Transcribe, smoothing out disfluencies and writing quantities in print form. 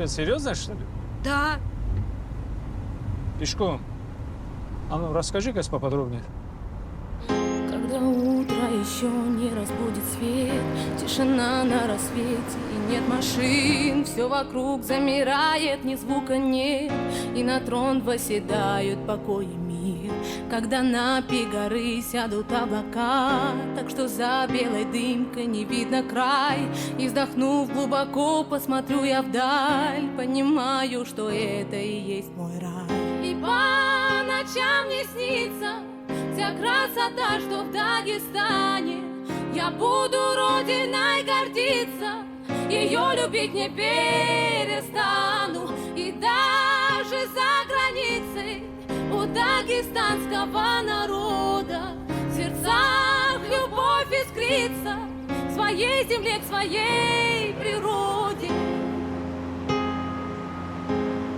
Что, серьезно, что ли? Да. Пешком. А ну, расскажи-ка поподробнее. Когда утро еще не разбудит свет, тишина на рассвете и нет машин, все вокруг замирает, ни звука нет, и на трон восседают покой и мир. Когда на пик горы сядут облака, так что за белой дымкой не видно край, и вздохнув глубоко, посмотрю я вдаль, понимаю, что это и есть мой рай. И по ночам не снится вся красота, что в Дагестане. Я буду родиной гордиться, ее любить не перестану. И даже за границей у дагестанского народа в сердцах любовь искрится к своей земле, к своей